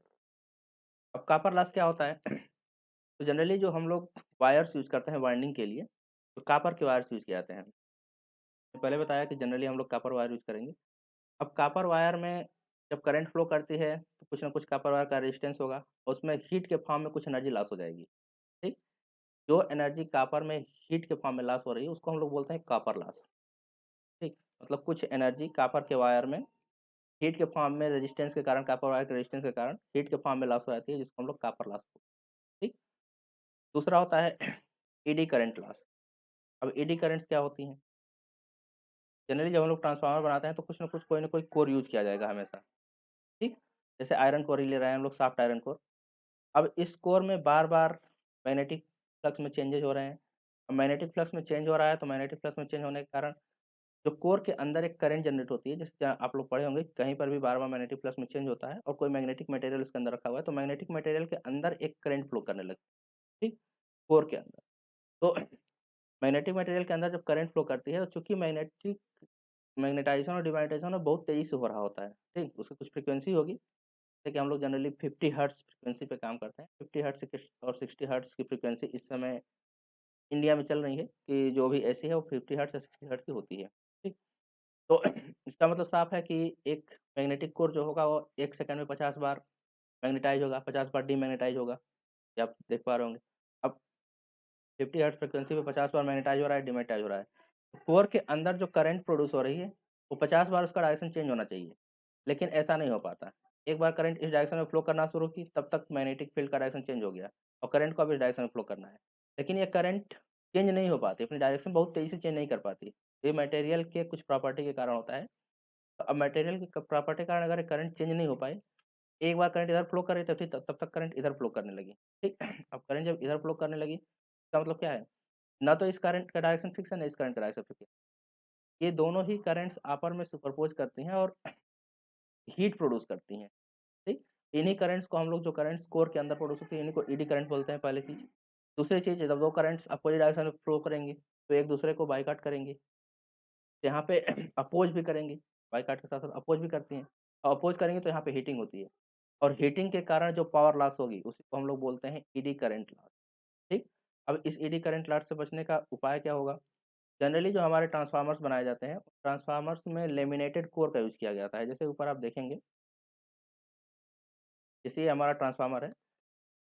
अब कॉपर लॉस क्या होता है? तो जनरली जो हम लोग वायर्स यूज़ करते हैं वाइंडिंग के लिए, तो कॉपर के वायर्स यूज़ किए जाते हैं। पहले बताया कि जनरली हम लोग कॉपर वायर यूज़ करेंगे। अब कॉपर वायर में जब करंट फ्लो करती है तो कुछ ना कुछ कॉपर वायर का रेजिस्टेंस होगा, और उसमें हीट के फॉर्म में कुछ एनर्जी लॉस हो जाएगी, ठीक? जो एनर्जी कॉपर में हीट के फॉर्म में लॉस हो रही है उसको हम लोग बोलते हैं कॉपर लॉस, ठीक? मतलब कुछ एनर्जी कॉपर के वायर में हीट के फॉर्म में रेजिस्टेंस के कारण, कॉपर वायर के रेजिस्टेंस के कारण हीट के फॉर्म में लॉस हो जाती है, जिसको हम लोग कॉपर लॉस बोलते हैं, ठीक? दूसरा होता है ईडी करंट लॉस। अब ईडी करंट्स क्या होती हैं? जनरली जब हम लोग ट्रांसफार्मर बनाते हैं तो कुछ ना कुछ कोई ना कोई कोर यूज़ किया जाएगा हमेशा, ठीक? जैसे आयरन कोर ही ले रहे हैं हम लोग, सॉफ्ट आयरन कोर। अब इस कोर में बार-बार मैग्नेटिक फ्लक्स में चेंजेज़ हो रहे हैं। अब मैग्नेटिक फ्लक्स में चेंज हो रहा है तो मैग्नेटिक फ्लक्स में चेंज होने के कारण जो कोर के अंदर एक करंट जनरेट होती है, जैसे जहाँ आप लोग पढ़े होंगे कहीं पर भी बार-बार मैग्नेटिक फ्लक्स में चेंज होता है और कोई मैग्नेटिक मटेरियल उसके अंदर रखा हुआ है, तो मैग्नेटिक मटेरियल के अंदर एक करंट फ्लो करने लगती है, ठीक? कोर के अंदर। तो मैग्नेटिक मटेरियल के अंदर जब करंट फ्लो करती है, तो चूँकि मैग्नेटाइज़ेशन और डिमैग्नेटाइज़ेशन बहुत तेज़ी से हो रहा होता है, ठीक? उसकी कुछ फ्रीक्वेंसी होगी, जैसे कि हम लोग जनरली 50 हर्ट्ज़ फ्रीक्वेंसी पे काम करते हैं। 50 हर्ट्ज़ की और 60 हर्ट्ज़ की फ्रीक्वेंसी इस समय इंडिया में चल रही है कि जो भी एसी है वो 50 हर्ट्ज़ या 60 हर्ट्ज़ की होती है, ठीक? तो इसका मतलब साफ है कि एक मैग्नेटिक कोर जो होगा वो 1 सेकंड में 50 बार मैग्नेटाइज़ होगा, 50 बार डीमैग्नेटाइज़ होगा, ये आप देख पा रहे होंगे। अब 50 हर्ट्ज़ फ्रीक्वेंसी पे 50 बार मैग्नेटाइज़ हो रहा है, डीमैग्नेटाइज़ हो रहा है। कोर के अंदर जो करंट प्रोड्यूस हो रही है, वो 50 बार उसका डायरेक्शन चेंज होना चाहिए, लेकिन ऐसा नहीं हो पाता। एक बार करंट इस डायरेक्शन में फ्लो करना शुरू की, तब तक मैग्नेटिक फील्ड का डायरेक्शन चेंज हो गया और करंट को अब इस डायरेक्शन में फ्लो करना है। लेकिन ये करंट चेंज नहीं हो पाती, अपनी डायरेक्शन बहुत तेज़ी से चेंज नहीं कर पाती। ये मटेरियल के कुछ प्रॉपर्टी के कारण होता है। तो अब मटेरियल की क प्रॉपर्टी के कारण अगर करंट चेंज नहीं हो पाई, एक बार करंट इधर फ्लो कर रही थी तब तक करंट इधर फ्लो करने लगी, ठीक? अब करंट जब इधर फ्लो करने लगी, इसका मतलब क्या है? ना तो इस करंट का डायरेक्शन फिक्स है, ना इस करंट का डायरेक्शन फिक्स है। ये दोनों ही करंट्स आपस में सुपरपोज़ करती हैं और हीट प्रोड्यूस करती हैं, ठीक? इन्हीं करंट्स को हम लोग जो करंट्स कोर के अंदर प्रोड्यूस होती है, इन्हीं को ईडी करंट बोलते हैं पहली चीज़। दूसरी चीज़ जब 2 करंट्स अपोज़िट डायरेक्शन में फ्लो करेंगी, तो एक दूसरे को बायकॉट करेंगी। यहाँ पे अपोज़ भी करेंगी, बायकॉट के साथ-साथ अपोज़ भी करती हैं और अपोज़ करेंगी तो यहाँ पे हीटिंग होती है और हीटिंग के कारण जो पावर लॉस होगी, उसी को हम लोग बोलते हैं ईडी करंट लॉस, ठीक? अब इस ईडी करंट लॉस से बचने का उपाय क्या होगा? जनरली जो हमारे ट्रांसफार्मर्स बनाए जाते हैं, ट्रांसफार्मर्स में लैमिनेटेड कोर का यूज़ किया जाता है। जैसे ऊपर आप देखेंगे, जैसे ये हमारा ट्रांसफार्मर है,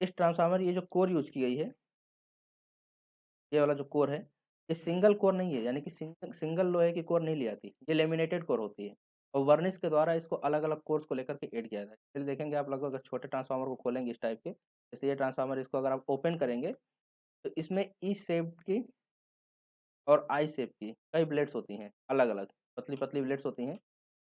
इस ट्रांसफार्मर ये जो कोर यूज़ की गई है, ये वाला जो कोर है, ये सिंगल कोर नहीं है, यानी कि सिंगल लोहे की कोर नहीं ली जाती, ये लैमिनेटेड कोर होती है और वर्निश के द्वारा इसको अलग-अलग कोर्स को लेकर के ऐड किया जाता है। फिर देखेंगे आप लगभग अगर छोटे ट्रांसफार्मर को खोलेंगे इस टाइप के, जैसे ये ट्रांसफार्मर इसको अगर आप ओपन करेंगे, तो इसमें ई शेप्ड की और आई शेप की कई ब्लेड्स होती हैं, अलग-अलग, पतली-पतली ब्लेड्स होती हैं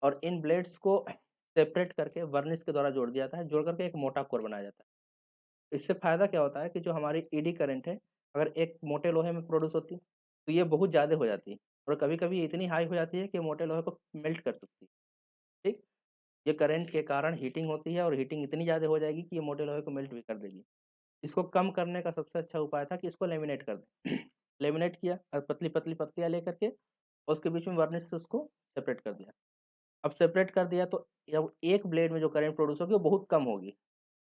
और इन ब्लेड्स को सेपरेट करके वर्निश के द्वारा जोड़ दिया जाता है, जोड़ करके एक मोटा कोर बनाया जाता है। इससे फ़ायदा क्या होता है कि जो हमारी ईडी करंट है, अगर एक मोटे लोहे में प्रोड्यूस होती, तो ये बहुत ज़्यादा हो जाती और कभी-कभी ये इतनी हाई हो जाती है कि मोटे लोहे को मेल्ट कर सकती है, ठीक? ये करंट के कारण हीटिंग होती है और हीटिंग इतनी ज़्यादा हो जाएगी कि ये मोटे लोहे को मेल्ट भी कर देगी। इसको कम करने का सबसे अच्छा उपाय था कि इसको लैमिनेट कर दें। लैमिनेट किया और पतली-पतली पत्तियाँ लेकर के उसके बीच में वर्निश से उसको सेपरेट कर दिया। अब सेपरेट कर दिया तो अब एक ब्लेड में जो करंट प्रोड्यूस होगी वो बहुत कम होगी।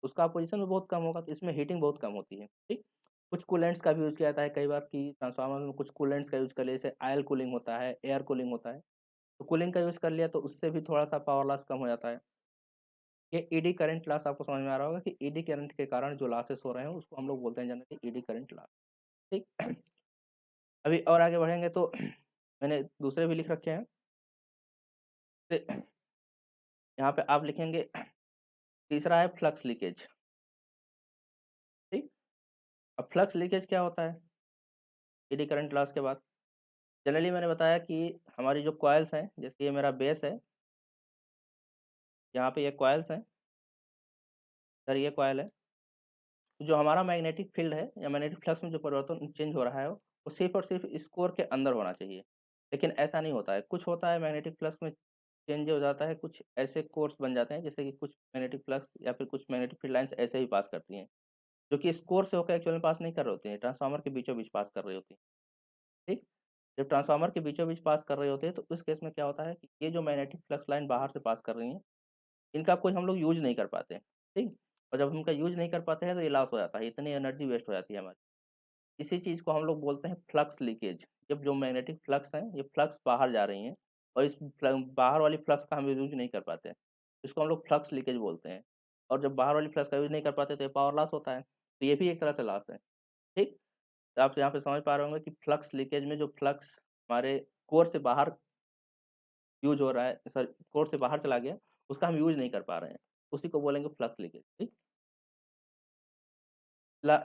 उसका पोज़ीशन भी बहुत कम होगा तो इसमें हीटिंग बहुत कम होती है, ठीक? कुछ कूलेंट्स का भी यूज़ किया जाता है कई बार कि ट्रांसफार्मर में कुछ कूलेंट्स का यूज़ कर लिया जैसे ऑयल कूलिंग होता है, एयर कूलिंग होता है। तो कूलिंग का यूज़ कर लिया तो उससे भी थोड़ा-सा पावर लॉस कम हो जाता है। ये ईडी करंट लॉस आपको समझ में आ रहा होगा कि ईडी करंट के कारण जो लॉसेस हो रहे हैं उसको हम लोग बोलते हैं जनरली ईडी करंट लॉस, ठीक? अभी और आगे बढ़ेंगे तो मैंने दूसरे भी लिख रखे हैं। यहाँ पे आप लिखेंगे तीसरा है फ्लक्स लीकेज, ठीक? अब फ्लक्स लीकेज क्या होता है? एडी करंट लॉस के बाद जनरली मैंने बताया कि हमारी जो कॉइल्स हैं, जैसे ये मेरा बेस है, यहाँ पे ये कॉइल्स हैं, इधर ये कॉइल है। तो जो हमारा मैग्नेटिक फील्ड है या मैग्नेटिक फ्लक्स में जो परिवर्तन चेंज हो रहा है, वो सिर्फ़ और सिर्फ़ इस कोर के अंदर होना चाहिए। लेकिन ऐसा नहीं होता है, कुछ होता है मैग्नेटिक फ्लक्स में चेंज हो जाता है, कुछ ऐसे कोर्स बन जाते हैं जैसे कि कुछ मैग्नेटिक फ्लक्स या फिर कुछ मैग्नेटिक फील्ड लाइन्स ऐसे ही पास करती हैं, जो कि इस कोर से होकर एक्चुअल में पास नहीं कर रही होती हैं, ट्रांसफार्मर के बीचों-बीच पास कर रही होती हैं, ठीक? जब ट्रांसफार्मर के बीचों-बीच पास कर रहे होते हैं, तो उस केस में क्या होता है कि ये जो मैग्नेटिक फ्लक्स लाइन बाहर से पास कर रही हैं, इनका कोई हम लोग यूज़ नहीं कर पाते हैं, ठीक? और जब हम इनका यूज़ नहीं कर पाते हैं, तो ये लॉस हो जाता है, इतनी एनर्जी वेस्ट हो जाती है हमारी। इसी चीज़ को हम लोग बोलते हैं फ्लक्स लीकेज। जब जो मैग्नेटिक फ्लक्स हैं, ये फ्लक्स बाहर जा रही हैं और इस बाहर वाली फ्लक्स का हम यूज़ नहीं कर पाते हैं। इसको हम लोग फ्लक्स लीकेज बोलते हैं और जब बाहर वाली फ्लक्स का यूज़ नहीं कर पाते, तो ये पावर लॉस होता है। तो ये भी एक तरह से लॉस है, ठीक? तो आप यहाँ पे समझ पा रहे होंगे कि फ्लक्स लीकेज में जो फ्लक्स हमारे कोर से बाहर यूज़ हो रहा है, सॉरी, कोर से बाहर चला गया, उसका हम यूज़ नहीं कर पा रहे हैं। उसी को बोलेंगे फ्लक्स लीकेज, ठीक?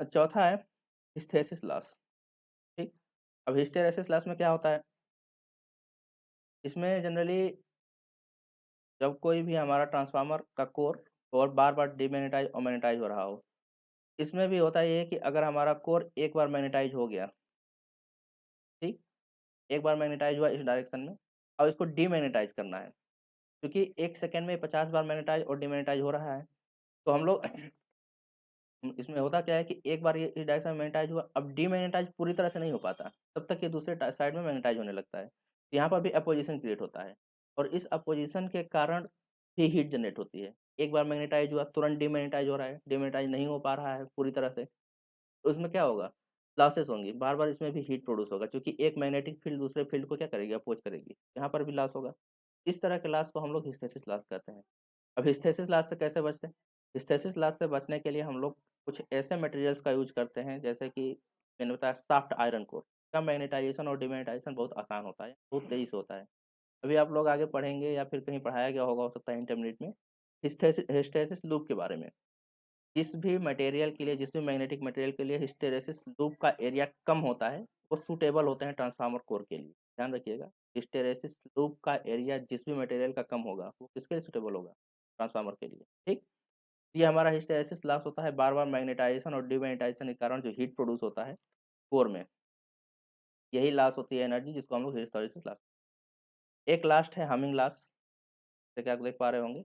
चौथा है हिस्टैरिसीस लॉस, ठीक? अब हिस्टैरिसीस लॉस में क्या होता है? इसमें जनरली जब कोई भी हमारा ट्रांसफार्मर का कोर और बार-बार डीमैग्नेटाइज़ और मैग्नेटाइज़ हो रहा हो, इसमें भी होता ये है कि अगर हमारा कोर एक बार मैग्नेटाइज़ हो गया, ठीक? एक बार मैग्नेटाइज़ हुआ इस डायरेक्शन में, अब इसको डीमैग्नेटाइज़ करना है, क्योंकि 1 सेकंड में 50 बार मैग्नेटाइज़ और डीमैग्नेटाइज़ हो रहा है। तो हम लोग इसमें होता क्या है कि एक बार ये इस डायरेक्शन में मैग्नेटाइज़ हुआ, अब डीमैग्नेटाइज़ पूरी तरह से नहीं हो पाता, तब तक ये दूसरे साइड में मैग्नेटाइज़ होने लगता है। यहाँ पर भी अपोज़िशन क्रिएट होता है और इस अपोज़िशन के कारण ही हीट जनरेट होती है। एक बार मैग्नेटाइज़ हुआ, तुरंत डीमैग्नेटाइज़ हो रहा है, डीमैग्नेटाइज़ नहीं हो पा रहा है पूरी तरह से, तो उसमें क्या होगा? लॉसेस होंगी, बार-बार इसमें भी हीट प्रोड्यूस होगा क्योंकि एक मैग्नेटिक फ़ील्ड दूसरे फ़ील्ड को क्या करेगी? अपोज़ करेगी, यहाँ पर भी लॉस होगा। इस तरह के लॉस को हम लोग हिस्टैरिसीस लॉस कहते हैं। अब हिस्टैरिसीस लॉस से कैसे बचते हैं? हिस्टैरिसीस लॉस से बचने के लिए हम लोग कुछ ऐसे मटेरियल्स का यूज़ करते हैं जैसे कि मैंने बताया सॉफ्ट आयरन कोर, का मैग्नेटाइज़ेशन और डीमैग्नेटाइज़ेशन बहुत आसान होता है, बहुत तेज़ी से होता है। अभी आप लोग आगे पढ़ेंगे या फिर कहीं पढ़ाया गया होगा हो सकता है इंटरमीडिएट में, हिस्टैरिसीस लूप के बारे में। जिस भी मटेरियल के लिए, जिस भी मैग्नेटिक मटेरियल के लिए हिस्टैरिसीस लूप का एरिया कम होता है, वो सूटेबल होते हैं ट्रांसफार्मर कोर के लिए। ध्यान रखिएगा, हिस्टैरिसीस लूप का एरिया जिस भी मटेरियल का कम होगा, वो किसके लिए सूटेबल होगा? ट्रांसफार्मर के लिए, ठीक? ये हमारा हिस्टैरिसीस लॉस होता है बार-बार मैग्नेटाइज़ेशन और डीमैग्नेटाइज़ेशन के कारण जो हीट प्रोड्यूस होता है कोर में, यही लॉस होती है एनर्जी जिसको हम लोग हिस्टैरिसीस लॉस। एक लास्ट है हमिंग लॉस, जैसे कि आप देख पा रहे होंगे।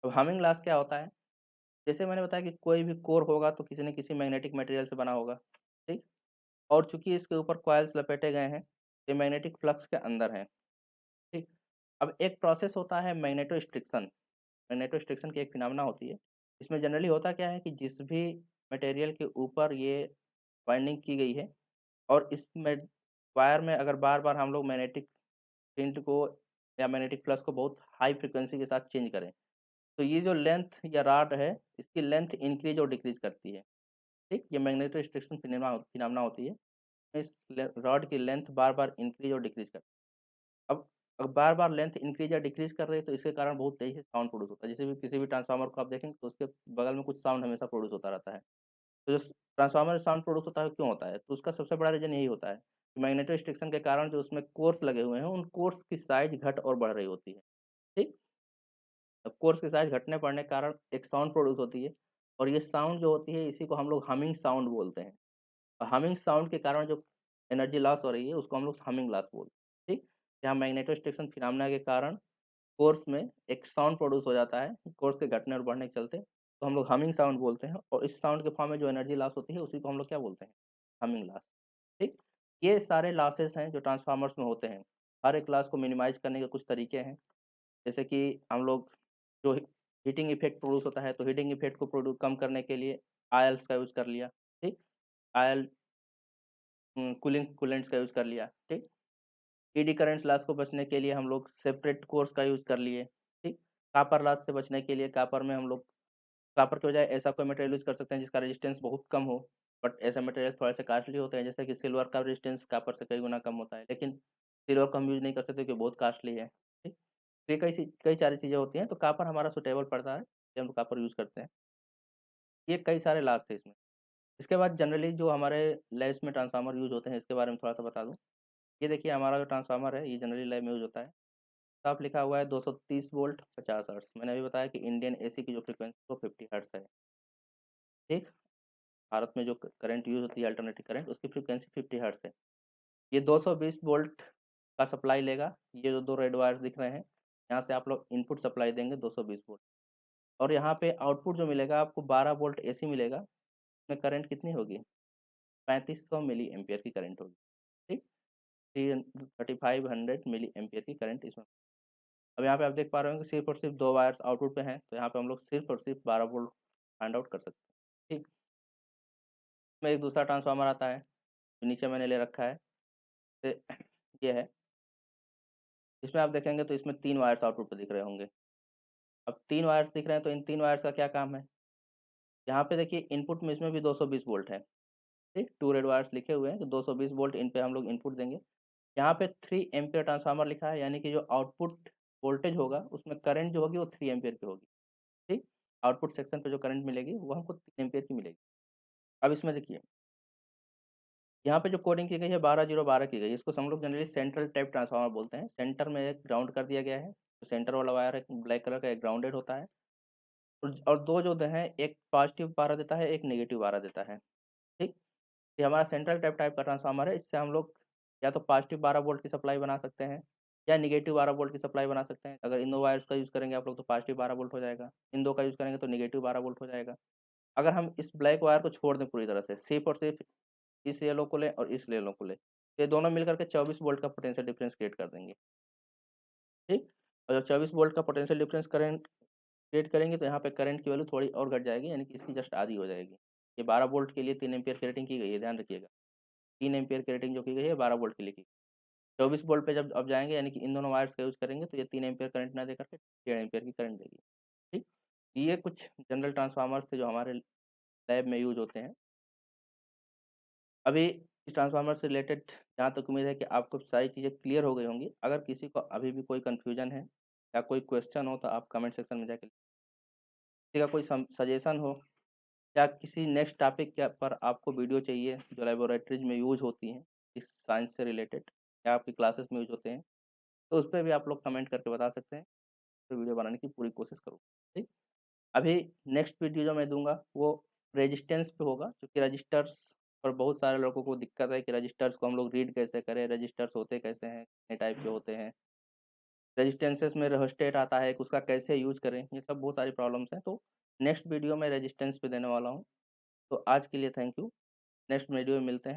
अब हमिंग लॉस क्या होता है? जैसे मैंने बताया कि कोई भी कोर होगा तो किसी न किसी मैग्नेटिक मटेरियल से बना होगा, ठीक? और चूँकि इसके ऊपर कॉइल्स लपेटे गए हैं, ये मैग्नेटिक फ्लक्स के अंदर हैं, ठीक? अब एक प्रोसेस होता है मैग्नेटोस्ट्रिक्शन, मैग्नेटोस्ट्रिक्शन की एक फिनोमेना होती है। इसमें जनरली होता क्या है कि जिस भी मटेरियल के ऊपर ये वाइंडिंग की गई है और इसमें वायर में अगर बार-बार हम लोग मैग्नेटिक फील्ड को या मैग्नेटिक फ्लक्स को बहुत हाई फ्रीक्वेंसी के साथ चेंज करें, तो ये जो लेंथ या रॉड है, इसकी लेंथ इंक्रीज़ और डिक्रीज़ करती है, ठीक? ये मैग्नेटोस्ट्रिक्शन फिनोमेना होती है। इस ले रॉड की लेंथ बार-बार इंक्रीज़ और डिक्रीज़ कर अब बार-बार लेंथ इंक्रीज़ या डिक्रीज़ कर रही है तो इसके कारण बहुत तेज़ी से साउंड प्रोड्यूस होता है। जैसे भी किसी भी ट्रांसफार्मर को आप देखेंगे तो उसके बगल में कुछ साउंड हमेशा प्रोड्यूस होता रहता है। तो जो ट्रांसफार्मर में साउंड प्रोड्यूस होता है क्यों होता है? तो उसका सबसे बड़ा रीज़न यही होता है कि मैग्नेटोस्ट्रिक्शन के कारण जो उसमें कोर्स लगे हुए हैं, उन कोर्स की साइज़ घट और बढ़ रही होती है। ठीक? अब कोर्स की साइज़ घटने बढ़ने के कारण एक साउंड प्रोड्यूस होती है और ये साउंड जो होती है इसी को हम लोग हमिंग साउंड बोलते हैं। हमिंग साउंड के कारण जो एनर्जी लॉस हो रही है उसको हम लोग हमिंग लॉस बोलते हैं, ठीक? जहाँ मैग्नेटोस्ट्रिक्शन फिनोमेना के कारण कोर्स में एक साउंड प्रोड्यूस हो जाता है, कोर्स के घटने और बढ़ने के चलते, तो हम लोग हमिंग साउंड बोलते हैं और इस साउंड के फॉर्म में जो एनर्जी लॉस होती है उसी को हम लोग क्या बोलते हैं? हमिंग लॉस, ठीक? ये सारे लॉसेस हैं जो ट्रांसफार्मर्स में होते हैं। हर एक लॉस को मिनिमाइज़ करने के कुछ तरीके हैं, जैसे कि हम लोग जो हीटिंग इफ़ेक्ट प्रोड्यूस होता है, तो हीटिंग इफ़ेक्ट को कम करने के लिए आयल्स का यूज़ कर लिया, ठीक? आयल कूलेंट्स का यूज़ कर लिया, ठीक? ईडी करंट लॉस को बचने के लिए हम लोग सेपरेट कोर्स का यूज़ कर लिए, ठीक? कॉपर लॉस से बचने के लिए कॉपर में हम लोग कॉपर के बजाय ऐसा कोई मटेरियल यूज़ कर सकते हैं जिसका रेजिस्टेंस बहुत कम हो, बट ऐसे मटेरियल्स थोड़े-से कॉस्टली होते हैं, जैसे कि सिल्वर का रेजिस्टेंस कॉपर से कई गुना कम होता है, लेकिन सिल्वर को हम यूज़ नहीं कर सकते क्योंकि बहुत कॉस्टली है, ठीक? तो ये कई सारी चीज़ें होती हैं, तो कॉपर हमारा सूटेबल पड़ता है, इसलिए हम कॉपर यूज़ करते हैं। ये कई सारे लॉस थे इसमें। इसके बाद जनरली जो हमारे लैब्स में ट्रांसफार्मर यूज़ होते हैं, इसके बारे में थोड़ा-सा बता दूँ। ये देखिए हमारा जो ट्रांसफार्मर है, ये जनरली लैब में यूज़ होता है। साफ लिखा हुआ है 230 वोल्ट 50 हर्ट्ज़। मैंने अभी बताया कि इंडियन एसी की जो फ्रीक्वेंसी वो 50 हर्ट्ज़ है, ठीक? भारत में जो क करंट यूज़ होती है अल्टरनेटिंग करंट उसकी फ्रीक्वेंसी 50 हर्ट्ज़ है। ये 220 वोल्ट का सप्लाई लेगा, ये जो 2 रेड वायर्स दिख रहे हैं, यहाँ से आप लोग इनपुट सप्लाई देंगे 220 वोल्ट और यहाँ पे आउटपुट जो मिलेगा आपको 12 वोल्ट एसी मिलेगा, इसमें करंट कितनी होगी? 3500 मिली एम्पीयर की करंट होगी, ठीक? 3500 मिली एम्पीयर की करंट इसमें। अब यहाँ पे आप देख पा रहे हो कि सिर्फ़ और सिर्फ़ 2 वायर्स आउटपुट पे हैं, तो यहाँ पे हम लोग सिर्फ़ और सिर्फ़ 12 वोल्ट फाइंड आउट कर सकते हैं, ठीक? इसमें एक दूसरा ट्रांसफ़ार्मर आता है, जो नीचे मैंने ले रखा है, ये ये है। इसमें आप देखेंगे तो इसमें 3 वायर्स आउटपुट पे दिख रहे होंगे। अब 3 वायर्स दिख रहे हैं तो इन 3 वायर्स का क्या काम है? यहाँ पे देखिए इनपुट में इसमें भी 220 वोल्ट है, ठीक? 2 रेड वायर्स लिखे हुए हैं, तो 220 वोल्ट इन पे हम लोग इनपुट देंगे। यहाँ पे 3 एम्पीयर ट्रांसफ़ार्मर लिखा है, यानी कि जो आउटपुट वोल्टेज होगा, उसमें करंट जो होगी वो 3 एम्पीयर की होगी, ठीक? आउटपुट सेक्शन पे जो करंट मिलेगी, वो हमको 3 एम्पीयर की मिलेगी। अब इसमें देखिए, यहाँ पे जो कोडिंग की गई है 12-0-12 की गई है, इसको हम लोग जनरली सेंट्रल टैप ट्रांसफ़ार्मर बोलते हैं। सेंटर में एक ग्राउंड कर दिया गया है, तो सेंटर वाला वायर एक ब्लैक कलर का एक ग्राउंडेड होता है और 2 जो हैं, एक पॉज़िटिव पारा देता है, एक नेगेटिव पारा देता है, ठीक? ये हमारा सेंट्रल टैप टाइप का ट्रांसफ़ार्मर है, इससे हम लोग या तो पॉज़िटिव 12 वोल्ट की सप्लाई बना सकते हैं या नेगेटिव 12 वोल्ट की सप्लाई बना सकते हैं। अगर इन 2 वायर्स का यूज़ करेंगे आप लोग तो पॉज़िटिव 12 वोल्ट हो जाएगा, इन 2 का यूज़ करेंगे तो नेगेटिव 12 वोल्ट हो जाएगा। अगर हम इस ब्लैक वायर को छोड़ दें पूरी तरह से, सिर्फ़ और सिर्फ़ इस येलो को लें और इस येलो को लें, तो ये दोनों मिलकर के 24 वोल्ट का पोटेंशियल डिफरेंस क्रिएट कर देंगे, ठीक? और जब 24 वोल्ट का पोटेंशियल डिफरेंस करेंट क्रिएट करेंगे तो यहाँ पे करंट की वैल्यू थोड़ी और घट जाएगी, यानी कि इसकी जस्ट आधी हो जाएगी। ये 12 वोल्ट के लिए 3 एम्पीयर की रेटिंग की गई है, ध्यान रखिएगा। 3 एम्पीयर की रेटिंग जो की गई है 12 वोल्ट के लिए की। 24 वोल्ट पे जब अब जाएँगे, यानी कि इन दोनों वायर्स का यूज़ करेंगे तो ये 3 एम्पीयर करंट ना दे करके 1.5 एम्पीयर की करंट देगी। ठीक? ये कुछ जनरल ट्रांसफार्मर्स थे जो हमारे लैब में यूज़ होते हैं। अभी इस ट्रांसफार्मर से रिलेटेड जहाँ तक उम्मीद है कि आपको सारी चीज़ें क्लियर हो गई होंगी। अगर किसी को अभी भी कोई कन्फ्यूजन है या कोई क्वेश्चन हो तो आप कमेंट सेक्शन में जाके, किसी का कोई सजेशन हो या किसी नेक्स्ट टॉपिक के पर आपको वीडियो चाहिए जो लेबोरेटरीज में यूज़ होती हैं इस साइंस से रिलेटेड या आपकी क्लासेस में यूज़ होते हैं, तो उस पे भी आप लोग कमेंट करके बता सकते हैं। तो वीडियो बनाने की पूरी कोशिश करूँगा। ठीक? अभी नेक्स्ट वीडियो जो मैं दूँगा वो रेजिस्टेंस पे होगा, क्योंकि रजिस्टर्स पर बहुत सारे लोगों को दिक्कत है कि रजिस्टर्स को हम लोग रीड कैसे करें, रजिस्टर्स होते कैसे हैं, कितने टाइप के होते हैं, रेजिस्टेंसेस में रेहोस्टेट आता है, उसका कैसे यूज़ करें, ये सब बहुत सारी प्रॉब्लम्स हैं। तो नेक्स्ट वीडियो में रेजिस्टेंस पे देने वाला हूँ। तो आज के लिए थैंक यू। नेक्स्ट वीडियो में मिलते हैं।